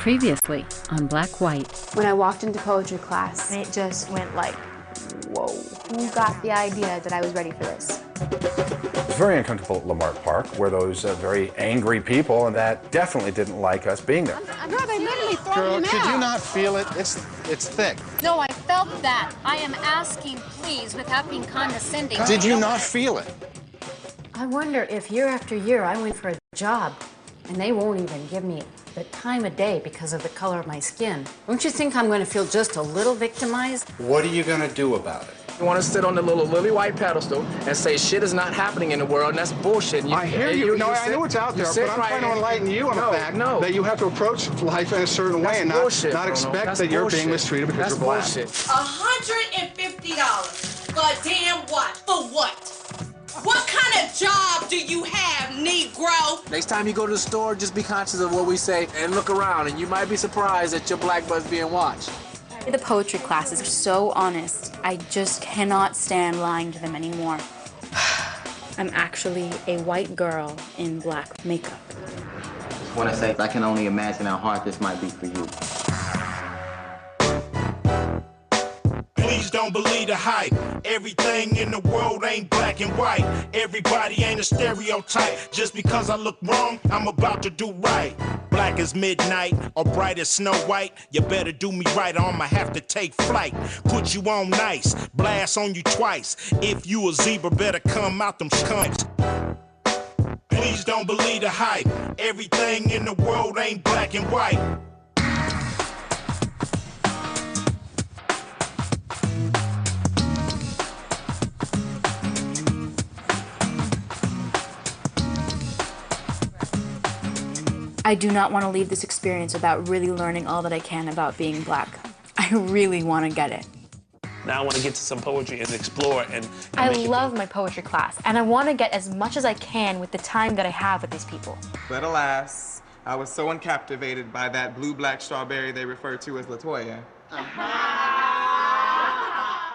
Previously on Black White. When I walked into poetry class, it just went like, whoa, who got the idea that I was ready for this? It was very uncomfortable at Lamar Park, where those very angry people, and that definitely didn't like us being there. Girl, they literally throw Girl, me could out. you not feel it? It's thick. No, I felt that. I am asking, please, without being condescending. Did you not feel it? I wonder if year after year I went for a job and they won't even give me the time of day because of the color of my skin. Don't you think I'm going to feel just a little victimized? What are you going to do about it? You want to sit on the little lily white pedestal and say shit is not happening in the world, and that's bullshit. And I hear you. No, I know it's out there, but I'm trying to enlighten you on the fact that you have to approach life in a certain way and not expect that you're being mistreated because you're black. $150 for a damn watch. For what? What kind of job do you have, Negro? Next time you go to the store, just be conscious of what we say and look around, and you might be surprised that your black butt's being watched. The poetry class is so honest. I just cannot stand lying to them anymore. I'm actually a white girl in black makeup. I want to say, I can only imagine how hard this might be for you. Please don't believe the hype. Everything in the world ain't black and white. Everybody ain't a stereotype. Just because I look wrong, I'm about to do right. Black as midnight or bright as Snow White. You better do me right or I'ma have to take flight. Put you on nice, blast on you twice. If you a zebra, better come out them skunks. Please don't believe the hype. Everything in the world ain't black and white. I do not want to leave this experience without really learning all that I can about being black. I really want to get it. Now I want to get to some poetry and explore and I love my poetry class, and I want to get as much as I can with the time that I have with these people. But alas, I was so uncaptivated by that blue-black strawberry they refer to as LaToya.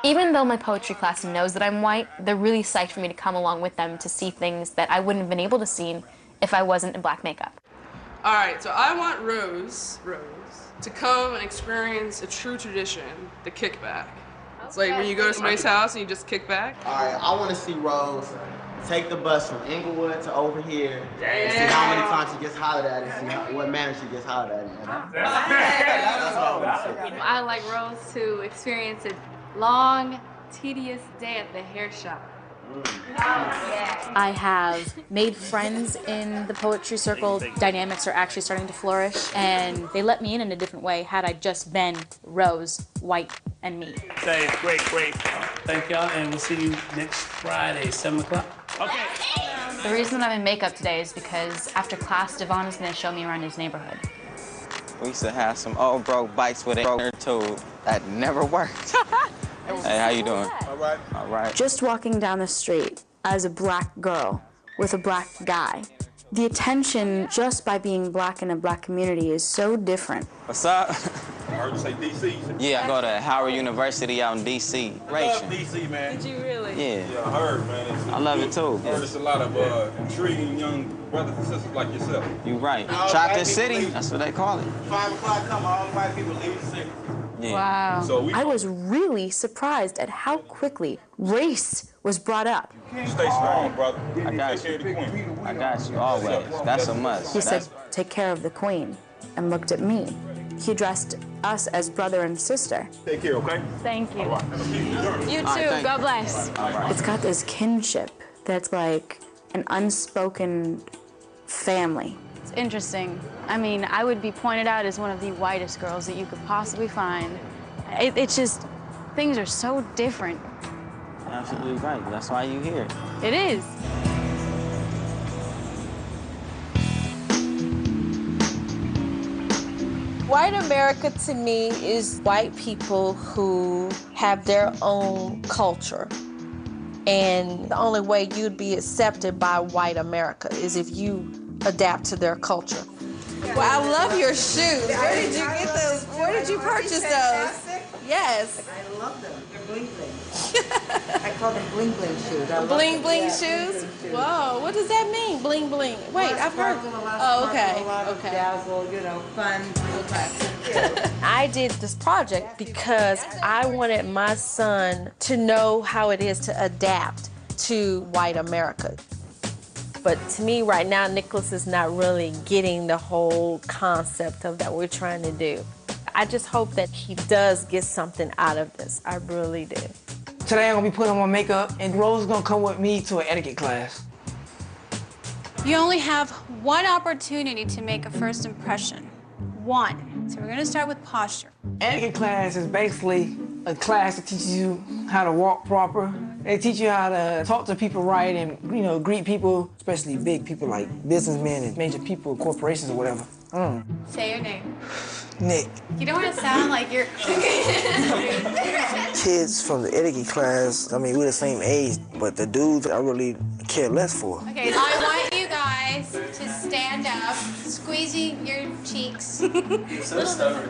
Even though my poetry class knows that I'm white, they're really psyched for me to come along with them to see things that I wouldn't have been able to see if I wasn't in black makeup. All right, so I want Rose to come and experience a true tradition, the kickback. It's like when you go to somebody's house and you just kick back. All right, I want to see Rose take the bus from Inglewood to over here and see how many times she gets hollered at and see what manner she gets hollered at in. That's all I want to see. I like Rose to experience a long, tedious day at the hair shop. I have made friends in the poetry circle. Dynamics are actually starting to flourish, and they let me in a different way had I just been Rose, white, and me. Say great. Thank y'all, and we'll see you next Friday, 7 o'clock. Okay. The reason I'm in makeup today is because after class, Devon is going to show me around his neighborhood. We used to have some old broke bikes with a inner tube that never worked. Hey, how you doing? All right. Just walking down the street as a black girl with a black guy, the attention just by being black in a black community is so different. What's up? I heard you say D.C. Yeah, I go to Howard University out in D.C. I love D.C., man. Did you really? Yeah. Yeah, I heard, man. I love it too. I heard there's a lot of intriguing young brothers and sisters like yourself. You right. Chocolate City, that's what they call it. 5 o'clock come, all the white people leave the city. Yeah. Wow. So I was really surprised at how quickly race was brought up. Stay strong, brother. I got Take care of the queen. I got you, always. That's a must. He said, take care of the queen, and looked at me. He addressed us as brother and sister. Take care, okay? Thank you. You too. God bless. It's got this kinship that's like an unspoken family. It's interesting. I mean, I would be pointed out as one of the whitest girls that you could possibly find. It's just, things are so different. Absolutely right. That's why you're here. It is. White America to me is white people who have their own culture. And the only way you'd be accepted by white America is if you adapt to their culture. Well, I love your shoes. Where did you get those? Where did you purchase those? Yes. I love them. They're bling bling. I call them bling bling shoes. Bling bling shoes? Whoa, what does that mean? Bling bling. Wait, I've heard. Oh, okay. Okay. Dazzle, you know, fun. Okay. I did this project because I wanted my son to know how it is to adapt to white America. But to me right now, Nicholas is not really getting the whole concept of that we're trying to do. I just hope that he does get something out of this. I really do. Today I'm gonna be putting on my makeup and Rose is gonna come with me to an etiquette class. You only have one opportunity to make a first impression. One. So we're gonna start with posture. Etiquette class is basically a class that teaches you how to walk proper. They teach you how to talk to people right and, you know, greet people, especially big people like businessmen and major people, corporations or whatever. Say your name. Nick. You don't want to sound like you're... Kids from the etiquette class, I mean, we're the same age, but the dudes I really care less for. Okay, so I want you guys to stand up, squeezing your cheeks. So stubborn.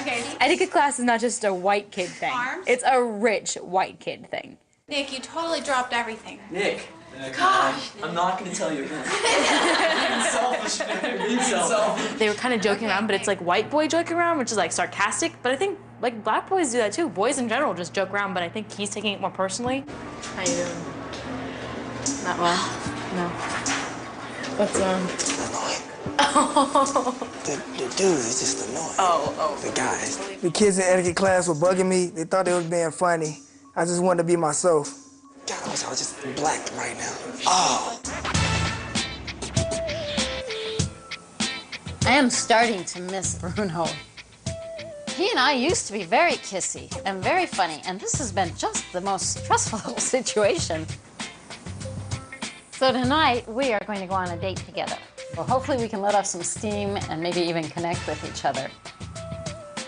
Okay. Etiquette class is not just a white kid thing. Arms. It's a rich white kid thing. Nick, you totally dropped everything. Nick. Gosh. I'm not gonna tell you again. Being selfish, man. Being selfish. They were kind of joking around, but it's like white boy joking around, which is like sarcastic. But I think like black boys do that too. Boys in general just joke around, but I think he's taking it more personally. How you doing? Not well. No. What's wrong? The dudes is just annoying. Oh. The guys. The kids in etiquette class were bugging me. They thought they was being funny. I just wanted to be myself. God, I wish I was just black right now. Oh. I am starting to miss Bruno. He and I used to be very kissy and very funny, and this has been just the most stressful little situation. So tonight, we are going to go on a date together. Well, hopefully we can let off some steam and maybe even connect with each other.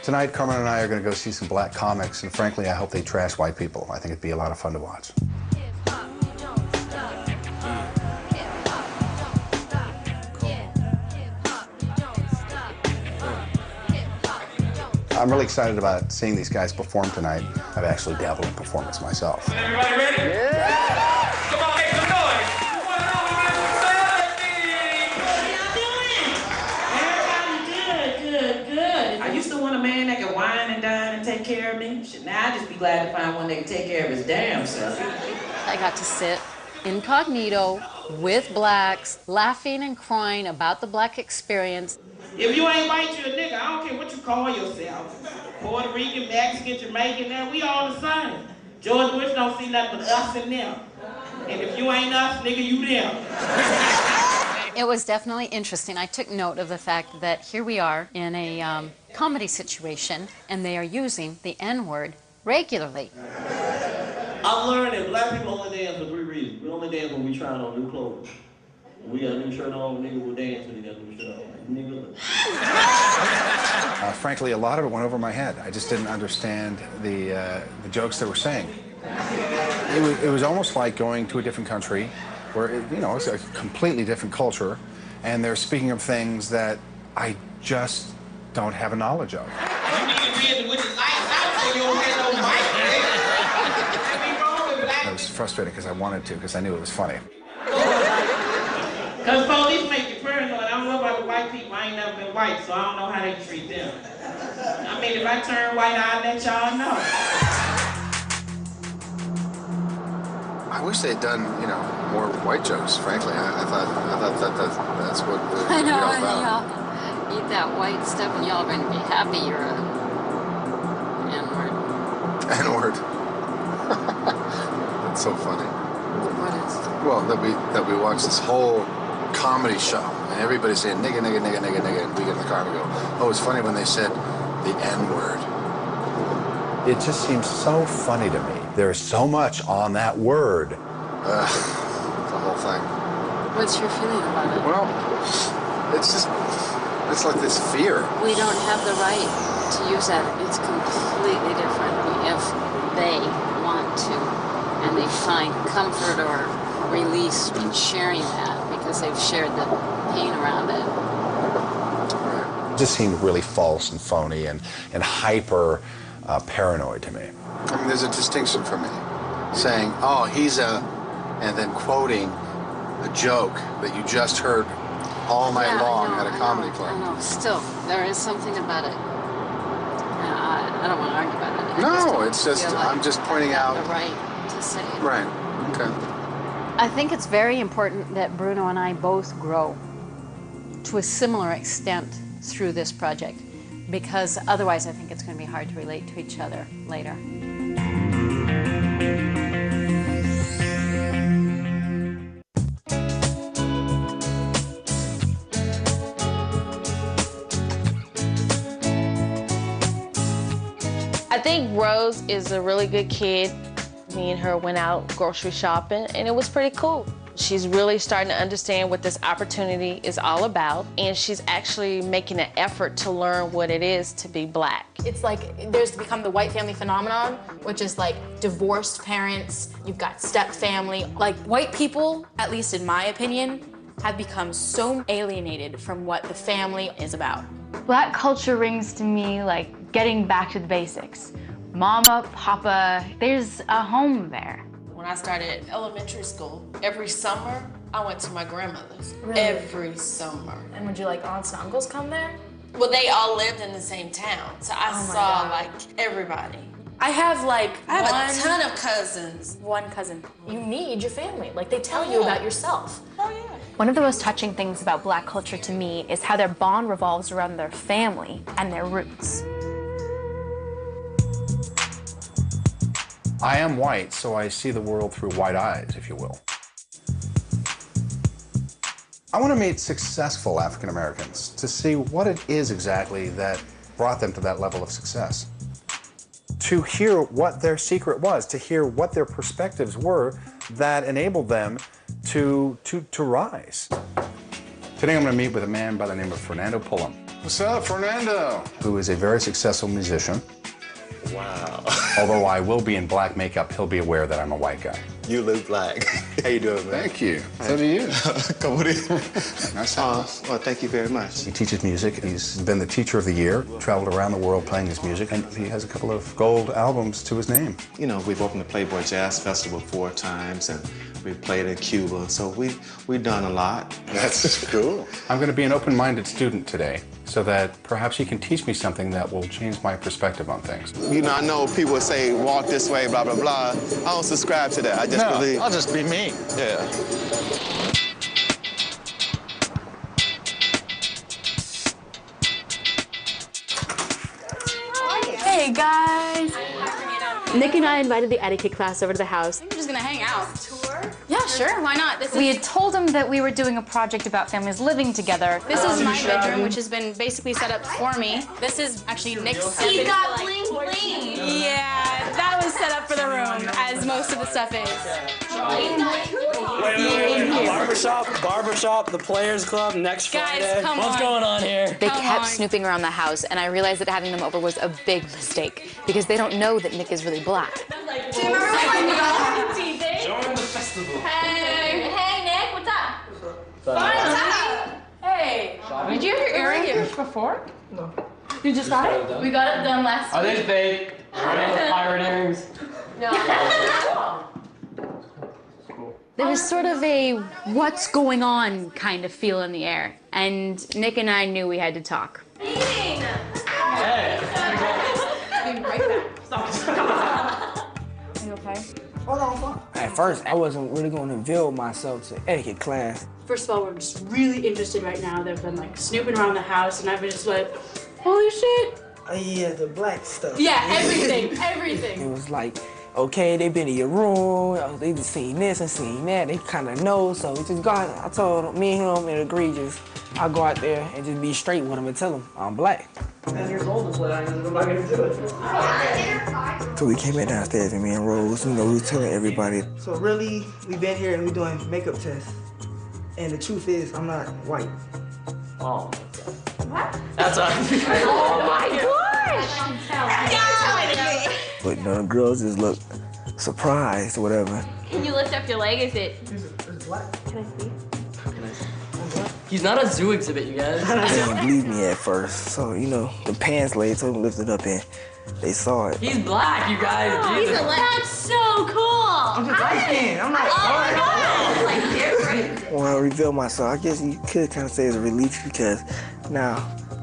Tonight, Carmen and I are going to go see some black comics, and frankly, I hope they trash white people. I think it'd be a lot of fun to watch. I'm really excited about seeing these guys perform tonight. I've actually dabbled in performance myself. Everybody ready? Yeah! Come on, make some noise! Good. I used to want a man that could wine and dine and take care of me. Shit, now I just be glad to find one that can take care of his damn self. I got to sit incognito with blacks, laughing and crying about the black experience. If you ain't white, you a nigga. I don't care what you call yourself. Puerto Rican, Mexican, Jamaican, now we all the same. George Bush don't see nothing but us and them. And if you ain't us, nigga, you them. It was definitely interesting. I took note of the fact that here we are in a comedy situation, and they are using the N-word regularly. I learned that black people only dance for 3 reasons. We only dance when we trying on new clothes. When we got a new shirt on, nigga will dance when he got a new shirt on. Nigga. Frankly, a lot of it went over my head. I just didn't understand the jokes they were saying. It was almost like going to a different country where, it's a completely different culture, and they're speaking of things that I just don't have a knowledge of. You need to read with the lights out so you don't get no mic. I was frustrated because I wanted to, because I knew it was funny. Because police make you paranoid. I don't know about the white people. I ain't never been white, so I don't know how they treat them. I mean, if I turn white, I'll let y'all know. I wish they'd done, more white jokes, frankly. I thought that's what it would be all about. Y'all eat that white stuff and y'all are going to be happy you're a N-word. N-word. That's so funny. What is? Well, that we watch this whole comedy show, and everybody's saying nigga, nigga, nigga, nigga, nigga, and we get in the car and we go, oh, it's funny when they said the N-word. It just seems so funny to me. There's so much on that word. The whole thing. What's your feeling about it? Well, it's like this fear. We don't have the right to use that. It's completely different if they want to and they find comfort or release in sharing that because they've shared the paint around it. It just seemed really false and phony and hyper paranoid to me. I mean, there's a distinction for me. Saying, oh, he's a, and then quoting a joke that you just heard all night long at a comedy club. I know. Still, there is something about it. I don't want to argue about it. No, it's just, I'm just pointing out. The right to say it. Right, okay. I think it's very important that Bruno and I both grow to a similar extent through this project, because otherwise I think it's going to be hard to relate to each other later. I think Rose is a really good kid. Me and her went out grocery shopping, and it was pretty cool. She's really starting to understand what this opportunity is all about, and she's actually making an effort to learn what it is to be Black. It's like there's become the white family phenomenon, which is like divorced parents, you've got step family. Like white people, at least in my opinion, have become so alienated from what the family is about. Black culture rings to me like getting back to the basics. Mama, Papa, there's a home there. When I started elementary school, every summer, I went to my grandmother's. Really? Every summer. And would you like aunts and uncles come there? Well, they all lived in the same town, so I saw like everybody. I have like I have a ton of cousins. One cousin. You need your family. Like they tell you about yourself. Oh yeah. One of the most touching things about Black culture to me is how their bond revolves around their family and their roots. I am white, so I see the world through white eyes, if you will. I want to meet successful African Americans to see what it is exactly that brought them to that level of success. To hear what their secret was, to hear what their perspectives were that enabled them to rise. Today I'm going to meet with a man by the name of Fernando Pullum. What's up, Fernando? Who is a very successful musician. Wow. Although I will be in black makeup, he'll be aware that I'm a white guy. You look black. How you doing, man? Thank you. So do you. Como dice? Nice. Well, thank you very much. He teaches music. He's been the teacher of the year, traveled around the world playing his music, and he has a couple of gold albums to his name. You know, we've opened the Playboy Jazz Festival 4 times, and we've played in Cuba, so we've done a lot. That's cool. I'm going to be an open-minded student today, so that perhaps he can teach me something that will change my perspective on things. You know, I know people say, walk this way, blah, blah, blah. I don't subscribe to that. I just believe. I'll just be me. Yeah. Hey guys! Nick and I invited the etiquette class over to the house. We're just gonna hang out. Tour? Yeah, sure, why not? We had told him that we were doing a project about families living together. This is my bedroom, which has been basically set up for me. This is actually Nick's. He got bling bling. Yeah, that was set up for the room, as most of the stuff is. Wait. Barbershop, the Players Club next Friday. Come What's on. going on here? They kept snooping around the house, and I realized that having them over was a big mistake because they don't know that Nick is really Black. Do you remember when we got Join the festival. Hey, Nick, what's up? Finally. Hey, did you have your earrings before? No. You just got it? We got it done last Are week. they fake? Are they pirate earrings? No. There was sort of a what's going on kind of feel in the air, and Nick and I knew we had to talk. Meeting. Hey. I'll be right back. Are you okay? At first, I wasn't really going to reveal myself to etiquette class. First of all, we're just really interested right now. They've been like snooping around the house, and I've been just like, holy shit. Oh yeah, the black stuff. Yeah, everything. It was like, okay, they been in your room, they just seen this and seen that, they kind of know, so we just go out. I told me and him and agreed I'll go out there and just be straight with him and tell him I'm Black. 10 years old is what I'm not going to do it. So we came back downstairs and me and Rose, we was telling everybody. So really, we been here and we doing makeup tests. And the truth is, I'm not white. Oh. What? That's all. Oh my gosh! But you know, the girls just look surprised or whatever. Can you lift up your leg? Is it? Is it black? Can I see? He's not a zoo exhibit, you guys. They didn't believe me at first. So, you know, the pants lady told me to lift it up and they saw it. He's black, you guys. Oh, he's that's so cool. I'm just light-skinned. I'm not like different. When I revealed myself, I guess you could kind of say it's a relief because now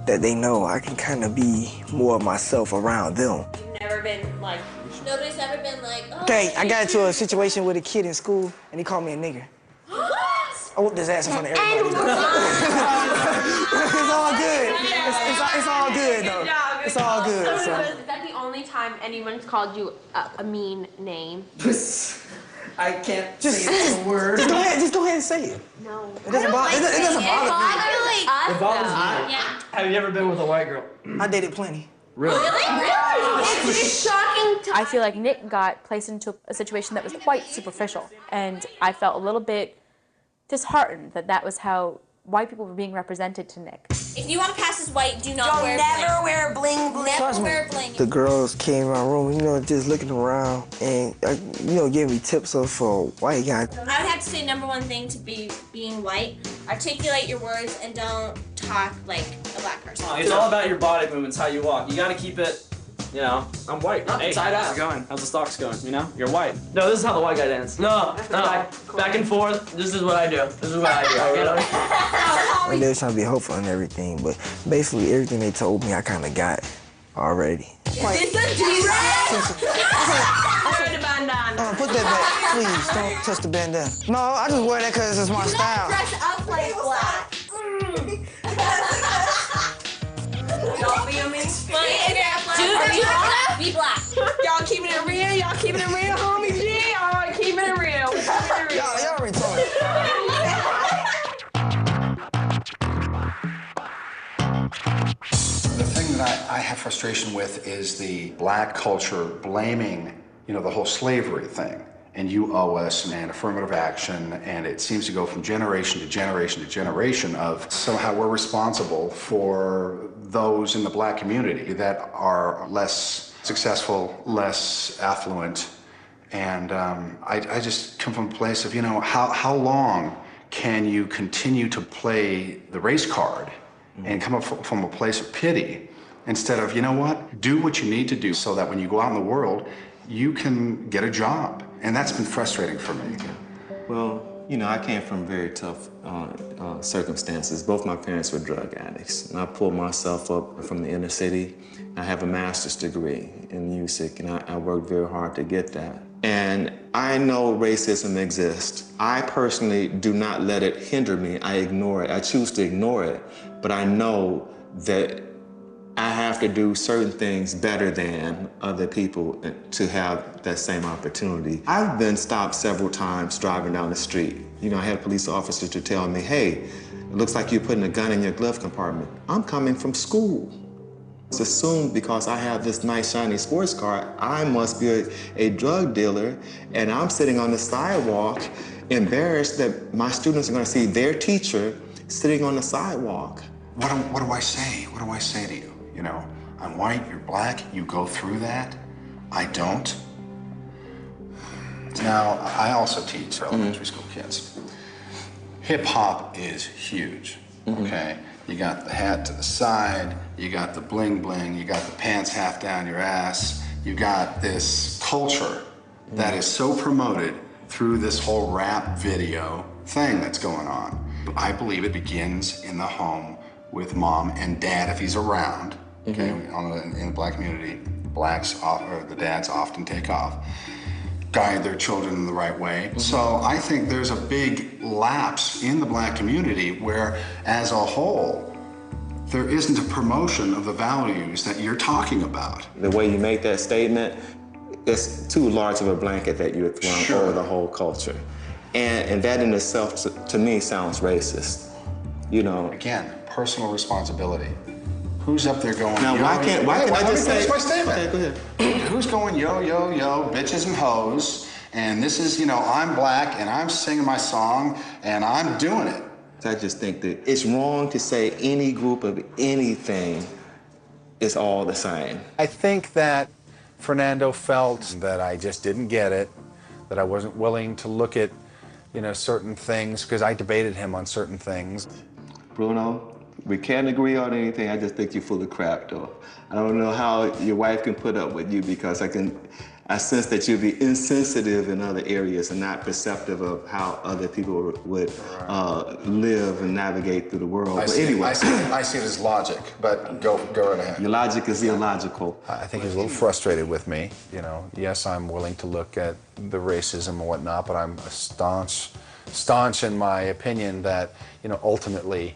that they know, I can kind of be more of myself around them. Never been like, nobody's ever been like, oh. Okay, I got into a situation with a kid in school and he called me a nigger. I whooped his ass in front of everybody. It's all good. It's all good, though. It's all good. So. Is that the only time anyone's called you a mean name? I can't say the word. Just go ahead and say it. No. It doesn't bother me. It bothers me. Yeah. Have you ever been with a white girl? I dated plenty. Really? It's shocking to I feel like Nick got placed into a situation that was quite superficial, and I felt a little bit disheartened that that was how white people were being represented to Nick. If you want to pass as white, do not wear bling. Never wear bling bling. Never wear bling. The girls came in my room, you know, just looking around and, you know, giving me tips for a white guy. I would have to say number one thing to being white, articulate your words and don't talk like a black person. Oh, it's all about your body movements, how you walk. You gotta keep it, you know. I'm white. Hey, tied how's up. it going? How's the stocks going? You know, you're white. No, this is how the white guy dances. No, back and forth. This is what I do. This is what I do. And they were trying to be hopeful and everything, but basically everything they told me I kind of got already. Is this a do-rag? Wear the bandana. Put that back, please. Don't touch the bandana. No, I just wear that because it's my style. Dress up like black. Don't be a mean be black. Y'all keeping it real? Y'all keeping it real, homies? Yeah, y'all keeping it real. Y'all retarded. The thing that I have frustration with is the black culture blaming, you know, the whole slavery thing. And you owe us and affirmative action, and it seems to go from generation to generation to generation of somehow we're responsible for those in the black community that are less successful, less affluent. And I just come from a place of, you know, how long can you continue to play the race card and come up from a place of pity instead of, you know what, do what you need to do so that when you go out in the world, you can get a job. And that's been frustrating for me. Well, you know, I came from very tough circumstances. Both my parents were drug addicts. And I pulled myself up from the inner city. I have a master's degree in music, and I worked very hard to get that. And I know racism exists. I personally do not let it hinder me. I ignore it. I choose to ignore it. But I know that I have to do certain things better than other people to have that same opportunity. I've been stopped several times driving down the street. You know, I had police officers to tell me, hey, it looks like you're putting a gun in your glove compartment. I'm coming from school. It's assumed because I have this nice shiny sports car, I must be a drug dealer, and I'm sitting on the sidewalk embarrassed that my students are gonna see their teacher sitting on the sidewalk. What do I say? What do I say to you? You know, I'm white, you're black, you go through that. I don't. Now, I also teach elementary school kids. Hip hop is huge, okay? You got the hat to the side, you got the bling bling, you got the pants half down your ass, you got this culture that is so promoted through this whole rap video thing that's going on. I believe it begins in the home with mom and dad if he's around. Okay, in the black community, the dads often take off, guide their children in the right way. So I think there's a big lapse in the black community where, as a whole, there isn't a promotion of the values that you're talking about. The way you make that statement, it's too large of a blanket that you're throwing over the whole culture. And that in itself, to me, sounds racist. You know. Again, personal responsibility. Who's up there going, now, yo, why can't I just say, my statement. Okay, go ahead. Who's going, yo, yo, yo, bitches and hoes, and this is, you know, I'm black, and I'm singing my song, and I'm doing it. I just think that it's wrong to say any group of anything is all the same. I think that Fernando felt that I just didn't get it, that I wasn't willing to look at, you know, certain things, because I debated him on certain things. Bruno, we can't agree on anything. I just think you're full of crap, though. I don't know how your wife can put up with you because I sense that you'll be insensitive in other areas and not perceptive of how other people would live and navigate through the world. But anyway. I see it as logic, but go right ahead. Your logic is illogical. I think he's a little frustrated with me. You know, yes, I'm willing to look at the racism and whatnot, but I'm staunch in my opinion that, you know, ultimately,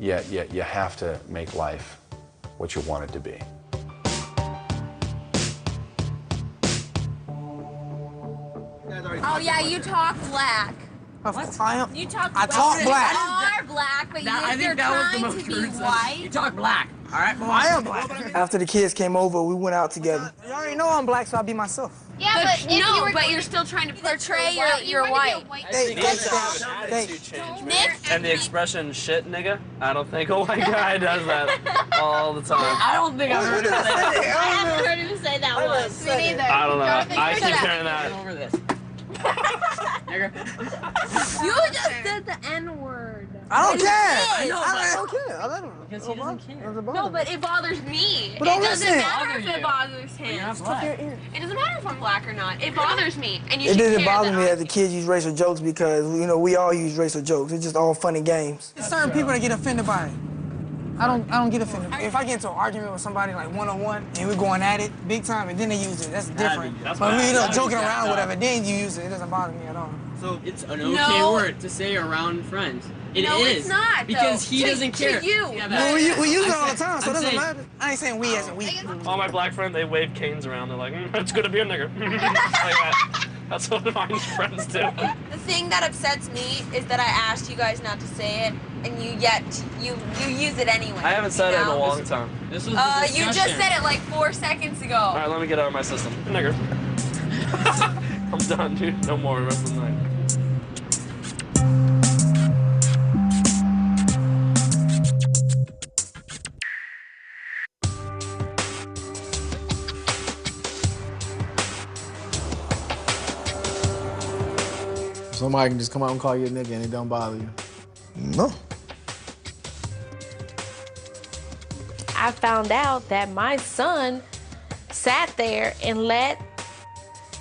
you have to make life what you want it to be. Oh yeah, you talk black. You talk black. I talk black. You are black, but you're trying to be white. You talk black. All right, boy. I am black. After the kids came over, we went out together. You already know I'm black, so I'll be myself. Yeah, but you're still trying to portray you're white. And the expression "shit, nigga," I don't think a white guy does that all the time. I don't think I've heard him say that. I haven't heard him say that once. Me neither. I don't know. I keep hearing that. Over this. You just said the N-word. I don't care. I know, I don't care. I let him. Because he doesn't care. No, but it bothers me. But It don't doesn't listen. matter if it bothers him. It doesn't matter if I'm black or not. It bothers me, and you It should didn't care bother that me that the kids use racial jokes because, you know, we all use racial jokes. It's just all fun and games. There's certain people that get offended by it. I don't get offended. If I get into an argument with somebody like one-on-one and we're going at it big time and then they use it, that's different. That's but we bad. joking around or whatever, then you use it. It doesn't bother me at all. So it's an okay word to say around friends. It No, is. it's not, Because though. he doesn't care. To you. Yeah, Well, we use it all the time, so it I'm doesn't saying- matter. I ain't saying we as in we. All my black friends, they wave canes around. They're like, it's good to be a nigger. Like that. That's what my friends do. The thing that upsets me is that I asked you guys not to say it, and you use it anyway. I haven't said it in a long time. This was the You just discussion. said it like 4 seconds ago. All right, let me get out of my system. Nigger. I'm done, dude. No more the rest of the night. Somebody can just come out and call you a nigga and it don't bother you. No. I found out that my son sat there and let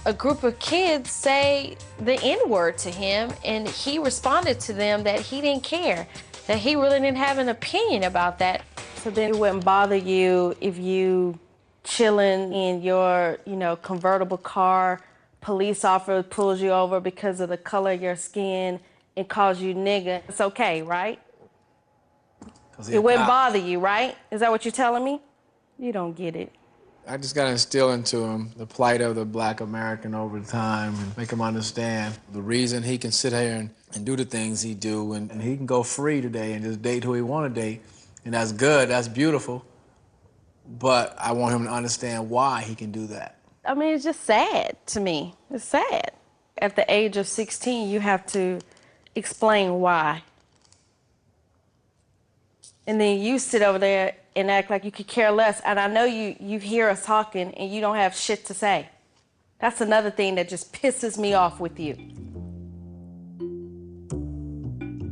a group of kids say the N-word to him, and he responded to them that he didn't care, that he really didn't have an opinion about that. So then it wouldn't bother you if you chilling in your, convertible car, police officer pulls you over because of the color of your skin and calls you nigga. It's okay, right? It wouldn't bother you, right? Is that what you're telling me? You don't get it. I just gotta instill into him the plight of the black American over time and make him understand the reason he can sit here and do the things he do and he can go free today and just date who he want to date. And that's good, that's beautiful. But I want him to understand why he can do that. I mean, it's just sad to me. It's sad. At the age of 16, you have to explain why. And then you sit over there and act like you could care less. And I know you hear us talking and you don't have shit to say. That's another thing that just pisses me off with you.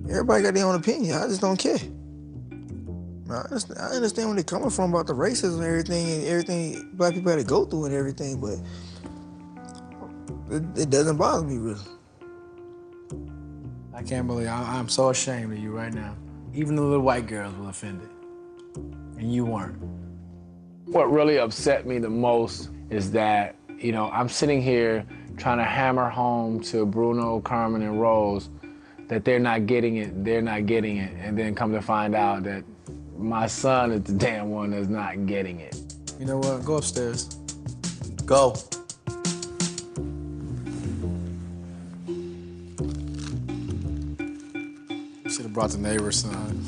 Everybody got their own opinion. I just don't care. I understand where they're coming from about the racism and everything black people had to go through and everything, but it doesn't bother me really. I can't believe I'm so ashamed of you right now. Even the little white girls were offended, and you weren't. What really upset me the most is that, I'm sitting here trying to hammer home to Bruno, Carmen, and Rose that they're not getting it, and then come to find out that my son is the damn one that's not getting it. You know what? Go upstairs. Go. Should have brought the neighbor's son.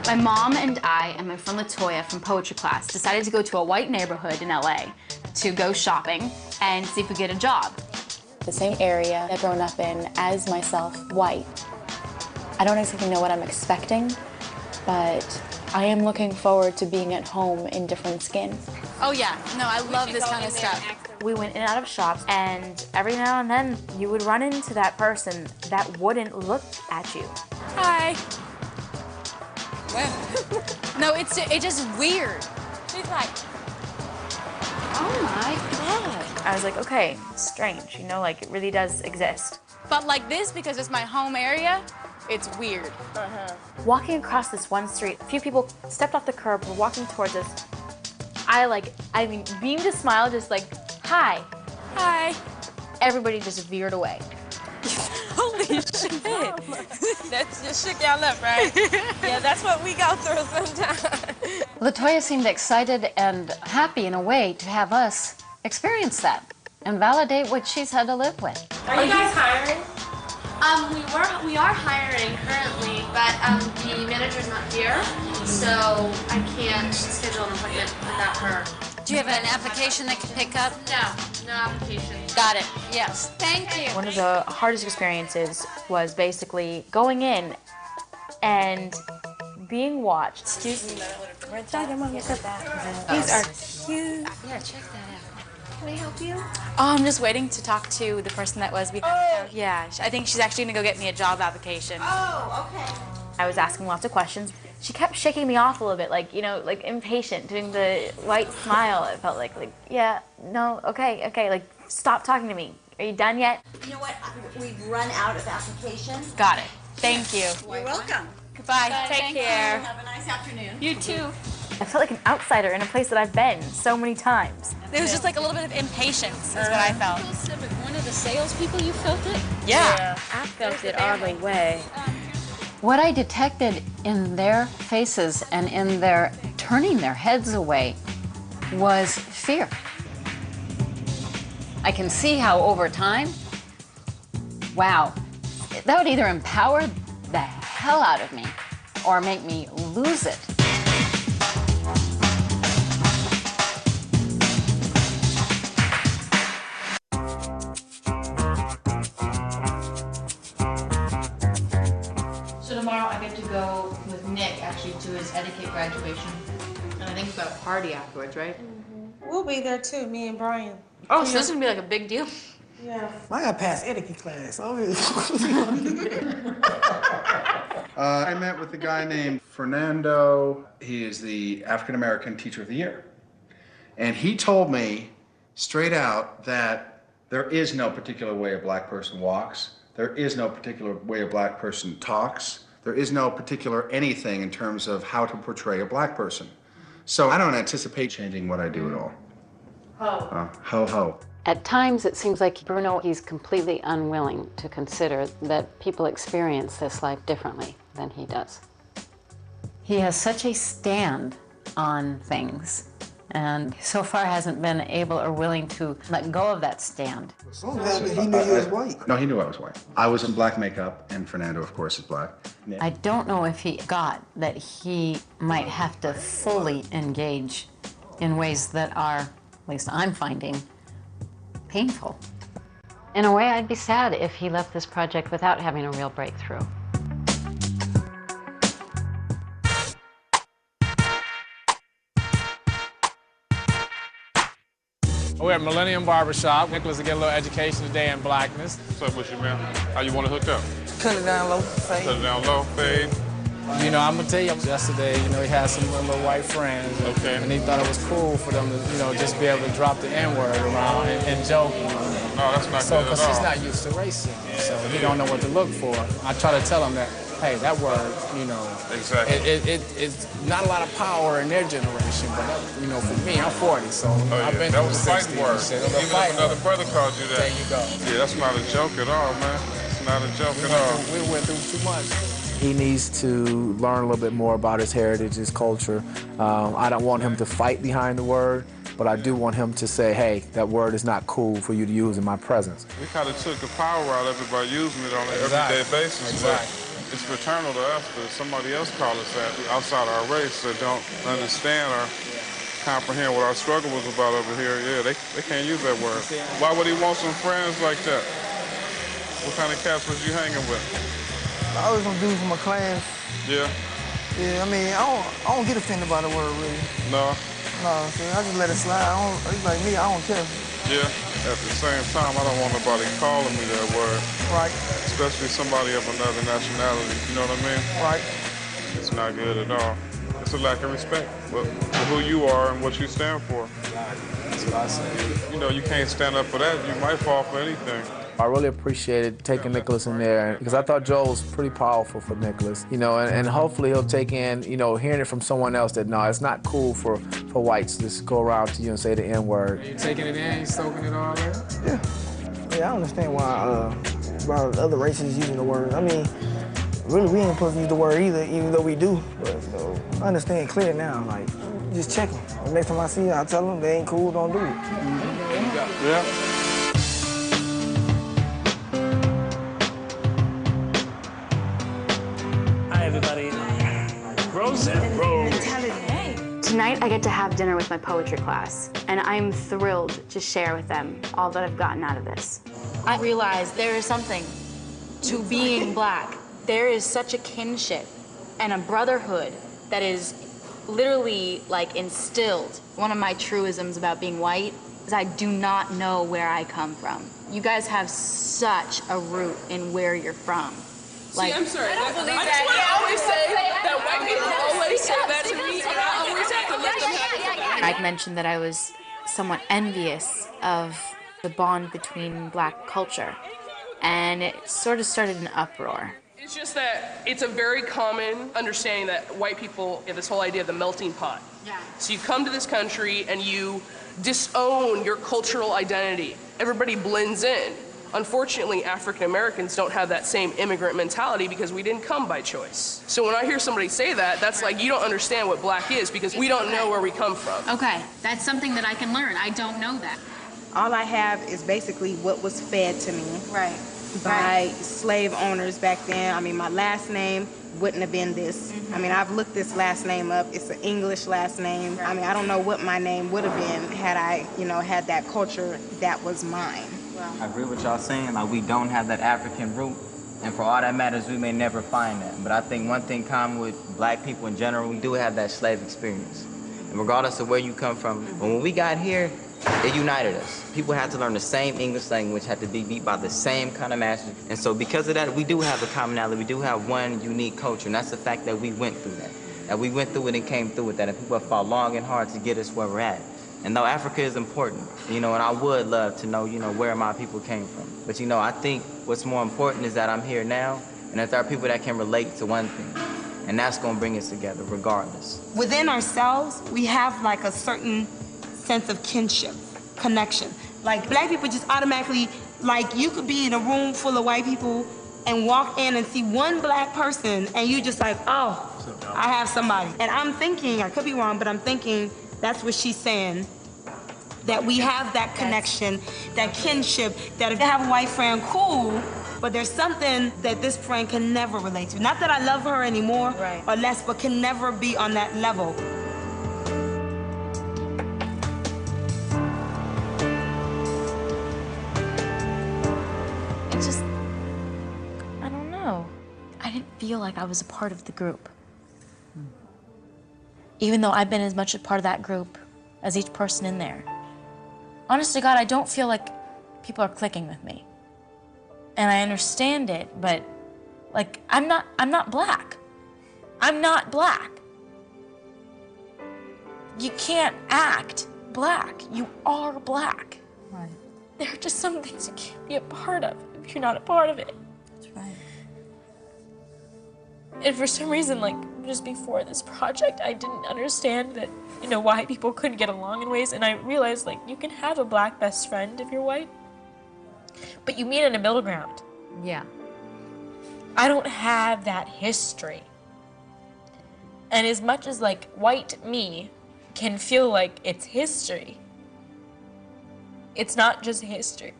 My mom and I and my friend Latoya from poetry class decided to go to a white neighborhood in LA to go shopping and see if we could get a job. The same area I've grown up in as myself, white. I don't exactly know what I'm expecting, but I am looking forward to being at home in different skin. Oh yeah, no, I love this kind of stuff. We went in and out of shops, and every now and then you would run into that person that wouldn't look at you. Hi. No, it's just weird. She's like, oh my God. I was like, okay, strange, you know, like it really does exist. But like this, because it's my home area, it's weird. Walking across this one street, a few people stepped off the curb, were walking towards us. I mean, beamed a smile, just like, hi. Hi. Everybody just veered away. Holy shit. That just shook y'all up, right? Yeah, that's what we go through sometimes. LaToya seemed excited and happy in a way to have us experience that and validate what she's had to live with. Are you guys hiring? We are hiring currently, but the manager's not here, so I can't schedule an appointment without her. Do you have an application that can pick up? No application. Got it. Yes. Thank you. One of the hardest experiences was basically going in and being watched. Excuse me. These are cute. Yeah, check that out. Can I help you? Oh, I'm just waiting to talk to the person that was behind. Oh. Yeah, I think she's actually gonna go get me a job application. Oh, okay. I was asking lots of questions. She kept shaking me off a little bit, like, you know, like impatient, doing the white smile. It felt like, yeah, no, okay, like, stop talking to me. Are you done yet? You know what? We've run out of applications. Got it. Thank you. You're welcome. Goodbye. Take care. Have a nice afternoon. You too. I felt like an outsider in a place that I've been so many times. There was just like a little bit of impatience is what I felt. One of the salespeople, you felt it? Yeah. I felt it all the way. What I detected in their faces and in their turning their heads away was fear. I can see how over time, wow, that would either empower the hell out of me or make me lose it. So tomorrow I get to go with Nick actually to his etiquette graduation. And I think we've got a party afterwards, right? We'll be there too, me and Brian. Oh, so this is gonna be like a big deal? Yeah. I got past etiquette class. I met with a guy named Fernando. He is the African American Teacher of the Year. And he told me straight out that there is no particular way a black person walks. There is no particular way a black person talks. There is no particular anything in terms of how to portray a black person. So I don't anticipate changing what I do at all. Ho ho. At times, it seems like Bruno, he's completely unwilling to consider that people experience this life differently than he does. He has such a stand on things, and so far hasn't been able or willing to let go of that stand. So he knew you was white. No, he knew I was white. I was in black makeup, and Fernando, of course, is black. I don't know if he got that he might have to fully engage in ways that are, at least I'm finding, painful. In a way, I'd be sad if he left this project without having a real breakthrough. We're at Millennium Barbershop. Nicholas will get a little education today in blackness. What's up with you, man? How you want to hook up? Cut it down low, fade. Cut it down low, fade. You know, I'm gonna tell you, yesterday, you know, he had some little white friends. Okay. And he thought it was cool for them to, you know, just be able to drop the N-word around and joke. No, that's not so, good at because all. he's not used to racism, so he don't know what to look for. I try to tell him that, hey, that word, you know, exactly. It's not a lot of power in their generation, but, you know, for me, I'm 40, so I've been that through was the a fighting 60s. word. So Even if another brother called you that. There you go. Yeah, that's not a joke at all, man. It's not a joke at all. We went through too much. He needs to learn a little bit more about his heritage, his culture. I don't want him to fight behind the word, but I do want him to say, hey, that word is not cool for you to use in my presence. We kind of took the power out of it by using it on an everyday basis. Exactly. But it's fraternal to us, but somebody else call us that outside our race that don't understand or comprehend what our struggle was about over here. Yeah, they can't use that word. Why would he want some friends like that? What kind of cats was you hanging with? I always gonna do from my class. Yeah? Yeah, I mean, I don't get offended by the word, really. No? No, so I just let it slide. It's like me, I don't care. Yeah, at the same time, I don't want nobody calling me that word. Right. Especially somebody of another nationality, you know what I mean? Right. It's not good at all. It's a lack of respect for who you are and what you stand for. That's what I say. You know, you can't stand up for that. You might fall for anything. I really appreciated taking Nicholas in there because I thought Joel was pretty powerful for Nicholas, you know, and hopefully he'll take in, you know, hearing it from someone else that, no, it's not cool for whites to just go around to you and say the N-word. You taking it in, you soaking it all in? Yeah. Yeah, I understand why other races using the word. I mean, really, we ain't supposed to use the word either, even though we do. But I understand clear now, like, just check them. The next time I see them, I tell them they ain't cool, don't do it. Yeah. Hi, everybody. Rose. Tonight I get to have dinner with my poetry class, and I'm thrilled to share with them all that I've gotten out of this. I realized there is something to being black. There is such a kinship and a brotherhood that is literally like instilled. One of my truisms about being white is I do not know where I come from. You guys have such a root in where you're from. See, I'm sorry. That's what I always say, that white people always say that to me, and I always have to let them have it. I mentioned that I was somewhat envious of the bond between black culture, and it sort of started an uproar. It's just that it's a very common understanding that white people have this whole idea of the melting pot. Yeah. So you come to this country and you disown your cultural identity. Everybody blends in. Unfortunately, African Americans don't have that same immigrant mentality because we didn't come by choice. So when I hear somebody say that, that's like, you don't understand what black is because we don't know where we come from. Okay, that's something that I can learn. I don't know that. All I have is basically what was fed to me. Right. By slave owners back then. I mean, my last name wouldn't have been this. I mean, I've looked this last name up. It's an English last name. I mean, I don't know what my name would have been had I, you know, had that culture that was mine. I agree with y'all saying, like, we don't have that African root, and for all that matters, we may never find that. But I think one thing common with black people in general, we do have that slave experience. And regardless of where you come from, when we got here, it united us. People had to learn the same English language, had to be beat by the same kind of masters. And so because of that, we do have a commonality. We do have one unique culture, and that's the fact that we went through that. That we went through it and came through it, that people have fought long and hard to get us where we're at. And though Africa is important, you know, and I would love to know, you know, where my people came from. But, you know, I think what's more important is that I'm here now, and that there are people that can relate to one thing. And that's going to bring us together regardless. Within ourselves, we have like a certain sense of kinship, connection. Like black people just automatically, like you could be in a room full of white people and walk in and see one black person and you just like, oh, I have somebody. And I'm thinking, I could be wrong, but I'm thinking that's what she's saying. That we have that connection, that kinship, that if I have a white friend, cool, but there's something that this friend can never relate to. Not that I love her anymore or less, but can never be on that level. It just, I don't know. I didn't feel like I was a part of the group. Even though I've been as much a part of that group as each person in there. Honest to God, I don't feel like people are clicking with me. And I understand it, but like, I'm not black. I'm not black. You can't act black. You are black. Right. There are just some things you can't be a part of if you're not a part of it. That's right. And for some reason, like, just before this project, I didn't understand that, you know, white people couldn't get along in ways, and I realized, like, you can have a black best friend if you're white, but you meet in a middle ground. Yeah. I don't have that history. And as much as, like, white me can feel like it's history, it's not just history.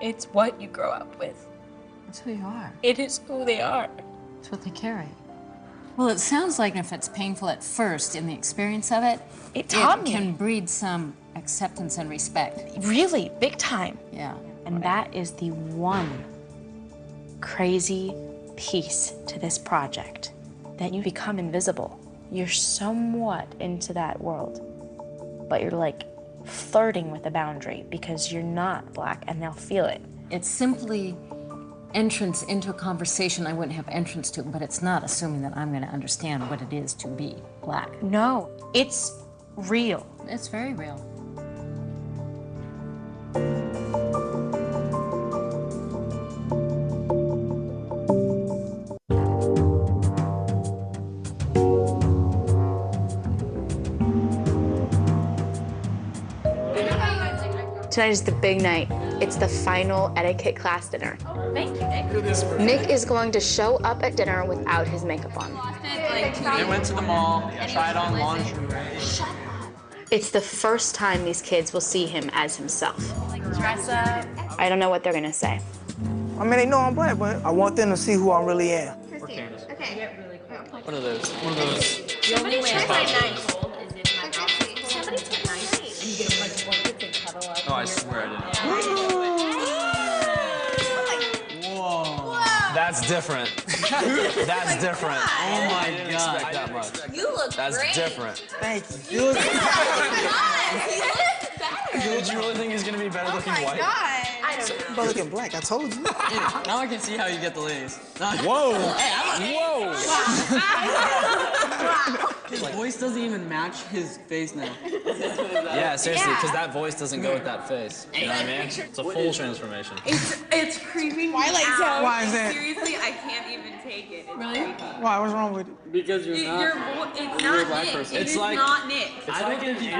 It's what you grow up with. It's who you are. It is who they are. It's what they carry. Well, it sounds like if it's painful at first in the experience of it, it taught me. Can breed some acceptance and respect. Really, big time. Yeah. And that is the one crazy piece to this project, that you become invisible. You're somewhat into that world, but you're like flirting with a boundary because you're not black and they'll feel it. It's simply entrance into a conversation I wouldn't have entrance to, but it's not assuming that I'm going to understand what it is to be black. No, it's real. It's very real. Tonight is the big night. It's the final etiquette class dinner. Thank you, Nick. Nick is going to show up at dinner without his makeup on. They went to the mall, tried on lingerie. It's the first time these kids will see him as himself. Dress up. I don't know what they're gonna say. I mean, they know I'm black, but I want them to see who I really am. Okay. One of those. One of those. The only way I'm nice. Oh, I swear I didn't. Whoa. That's different. That's different. Oh my God. I didn't expect that much. You look That's great. different. Thank you. You look Did you really think he's gonna be better looking white? I don't know. better looking black, I told you. Now I can see how you get the ladies. Whoa. Whoa. His voice doesn't even match his face now. Yeah, seriously, because that voice doesn't go with that face. You know what I mean? It's a full transformation. It's creeping me Twilight out. Zone. Why is that? Seriously, I can't even take it. It's Really? creepy. Why? What's wrong with it? Because It's you're a not black Nick. person. It It's is like- not Nick.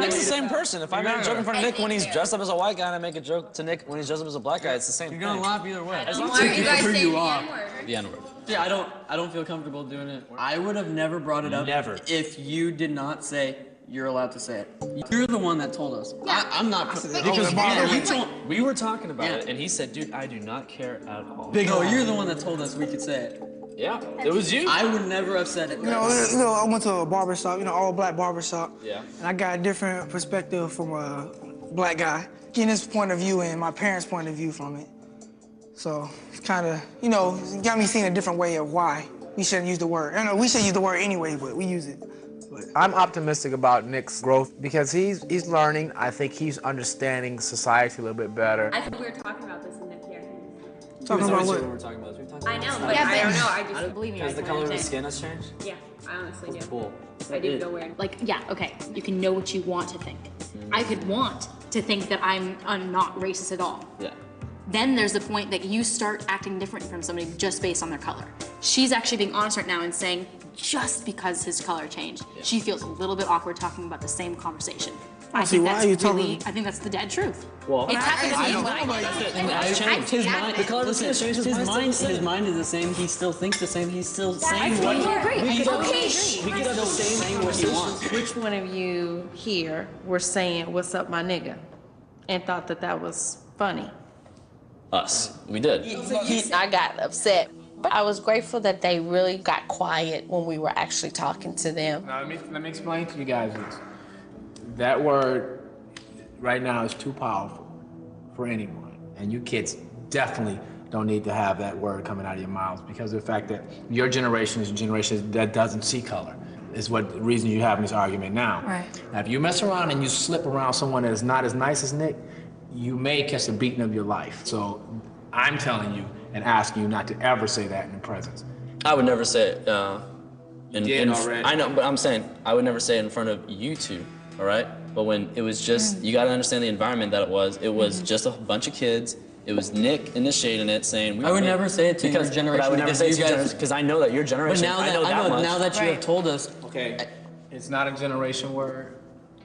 Nick's the same person. If I make a joke in front of Nick when he's dressed up as a white guy and I make a joke to Nick when he's dressed up as a black guy, it's the same thing. You're gonna laugh either way. As long Why are you guys saying the are. N-word? The N-word. Yeah, I don't feel comfortable doing it. I would have never brought it up if you did not say you're allowed to say it. You're the one that told us. I'm not because we were talking about it, and he said, "Dude, I do not care at all." No, you're the one that told us we could say it. Yeah, it was you. I would never have said it. You know, I went to a barbershop, all black barbershop. Yeah. And I got a different perspective from a black guy. Getting his point of view and my parents' point of view from it. So it's kind of, it got me seeing a different way of why we shouldn't use the word. I know we should use the word anyway, but we use it. I'm optimistic about Nick's growth because he's learning. I think he's understanding society a little bit better. I think we were talking about this in the care. Talking about what? We're talking about. I know, but I don't know. I just believe me. Because the color of his skin has changed? Yeah, I honestly do. Cool. I do feel weird. Like, yeah, okay, you can know what you want to think. I could want to think that I'm not racist at all. Yeah. Then there's the point that you start acting different from somebody just based on their color. She's actually being honest right now and saying, just because his color changed, she feels a little bit awkward talking about the same conversation. I see, think why that's are you really, talking- I think that's the dead truth. Well, It's happened to me. It's changed. His mind, the color of his skin has changed. His mind is the same. He still thinks the same. He's still saying what he wants. We get the same saying what he wants. Which one of you here were saying, "What's up, my nigga," and thought that that was funny? Us. We did. I got upset. But I was grateful that they really got quiet when we were actually talking to them. Now, let me explain to you guys this. That word right now is too powerful for anyone. And you kids definitely don't need to have that word coming out of your mouths because of the fact that your generation is a generation that doesn't see color. Is what the reason you're having this argument now. Right. Now, if you mess around and you slip around someone that is not as nice as Nick, you may catch the beating of your life. So I'm telling you and asking you not to ever say that in the presence. I would never say it. Already. I know, but I'm saying I would never say it in front of you two. All right. But when it was just, you got to understand the environment that it was. It was just a bunch of kids. It was Nick initiating it, saying. I would never say it to your generation. I would never say it to your generation because I know that your generation. But now that you have told us. Okay. It's not a generation word.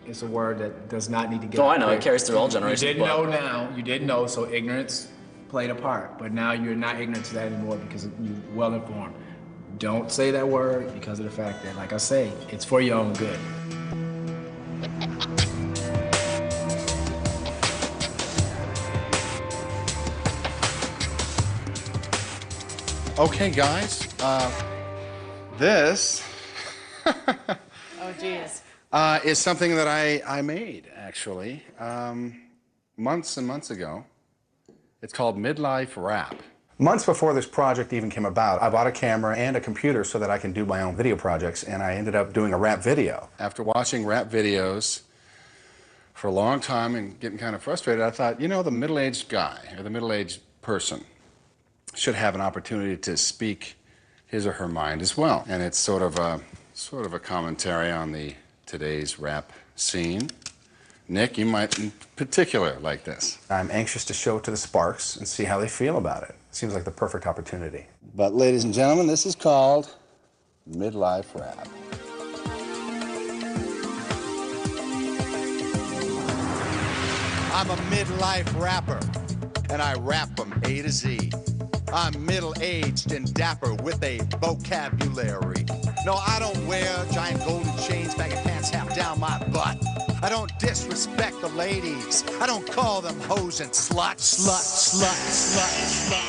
It's a word that does not need to get. Oh, I know. It carries through all generations. You didn't know now. You didn't know, so ignorance played a part. But now you're not ignorant to that anymore because you're well informed. Don't say that word because of the fact that, like I say, it's for your own good. Okay, guys. This Oh, geez. is something that I made, actually, months and months ago. It's called Midlife Rap. Months before this project even came about, I bought a camera and a computer so that I can do my own video projects, and I ended up doing a rap video. After watching rap videos For a long time and getting kind of frustrated, I thought, you know, the middle-aged guy or the middle-aged person should have an opportunity to speak his or her mind as well. And it's sort of a commentary on the today's rap scene. Nick, you might in particular like this. I'm anxious to show it to the Sparks and see how they feel about it. Seems like the perfect opportunity. But ladies and gentlemen, this is called midlife rap. I'm a midlife rapper, and I rap from A to Z. I'm middle-aged and dapper with a vocabulary. No, I don't wear giant golden chains, baggy pants half down my butt. I don't disrespect the ladies. I don't call them hoes and sluts.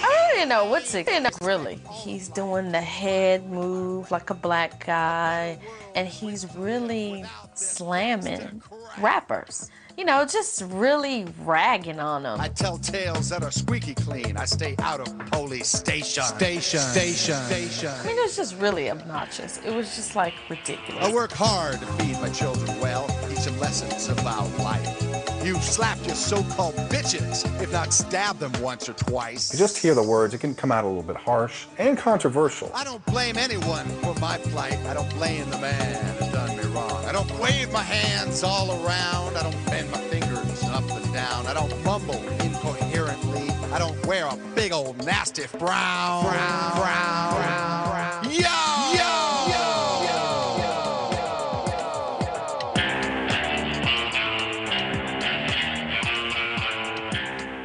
I really didn't know what to think. Really, he's doing the head move like a black guy, and he's really slamming rappers. You know, just really ragging on them. I tell tales that are squeaky clean. I stay out of police station. I mean, it was just really obnoxious. It was just like ridiculous. I work hard to feed my children well, teach them lessons about life. You slapped your so-called bitches, if not stabbed them once or twice. You just hear the words, it can come out a little bit harsh and controversial. I don't blame anyone for my plight. I don't blame the man who done me wrong. I don't wave my hands all around. I don't bend my fingers up and down. I don't mumble incoherently. I don't wear a big old nasty frown.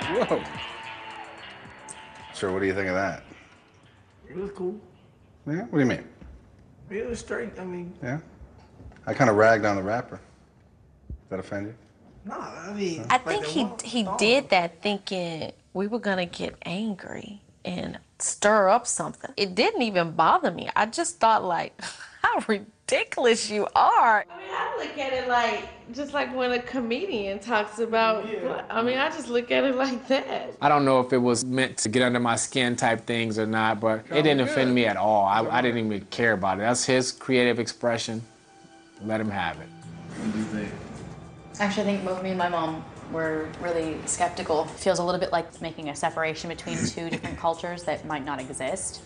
Whoa. Sir, what do you think of that? It was cool. Yeah? What do you mean? It was straight, I mean. Yeah? I kind of ragged on the rapper. Does that offend you? No, I mean. I think he did that thinking we were gonna get angry and stir up something. It didn't even bother me. I just thought like, how ridiculous you are. I mean, I look at it like, just like when a comedian talks about, I mean, I just look at it like that. I don't know if it was meant to get under my skin type things or not, but it didn't offend me at all. I didn't even care about it. That's his creative expression. Let him have it. What do you think? Actually, I think both me and my mom were really skeptical. It feels a little bit like making a separation between two different cultures that might not exist.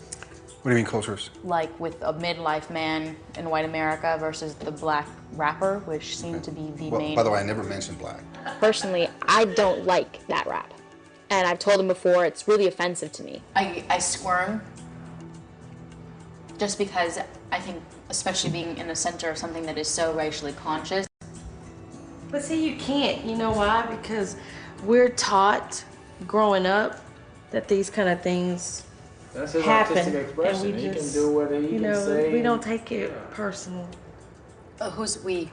What do you mean cultures? Like with a midlife man in white America versus the black rapper, which seemed to be the main. By the way, I never mentioned black. Personally, I don't like that rap. And I've told him before, it's really offensive to me. I squirm just because I think, especially being in the center of something that is so racially conscious. But see, you can't. You know why? Because we're taught growing up that these kind of things That's his happen, artistic expression. and we He just, can do what he can say. we don't take it personal. Who's we?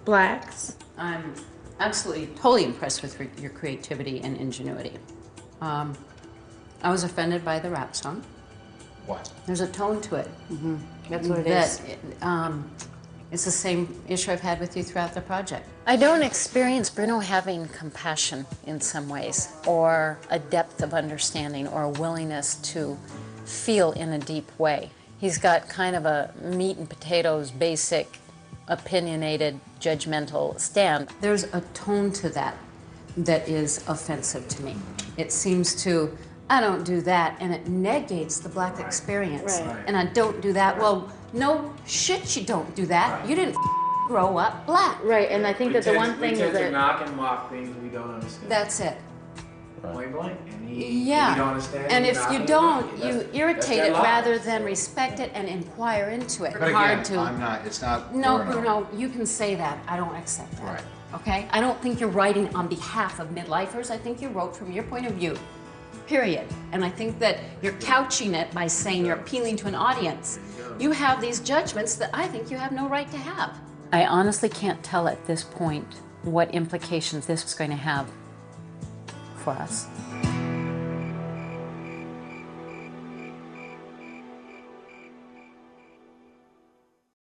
Blacks. I'm absolutely, totally impressed with your creativity and ingenuity. I was offended by the rap song. What? There's a tone to it. That's what it is. It's the same issue I've had with you throughout the project. I don't experience Bruno having compassion in some ways, or a depth of understanding, or a willingness to feel in a deep way. He's got kind of a meat and potatoes, basic, opinionated, judgmental stand. There's a tone to that that is offensive to me. It seems to, I don't do that, and it negates the black experience. Right. And I don't do that. Well, no shit, you don't do that. You didn't grow up black. Right, and I think that the one thing we tend to that knock and mock things we don't understand. That's it. Point blank. And Yeah. you don't understand. And if knock you and don't, mock you That's irritate their it lives. rather than respect it and inquire into it. But again, Hard to. I'm not, it's not. No, Bruno, you can say that. I don't accept that. Right. Okay? I don't think you're writing on behalf of midlifers. I think you wrote from your point of view. Period. And I think that you're couching it by saying you're appealing to an audience. You have these judgments that I think you have no right to have. I honestly can't tell at this point what implications this is going to have for us.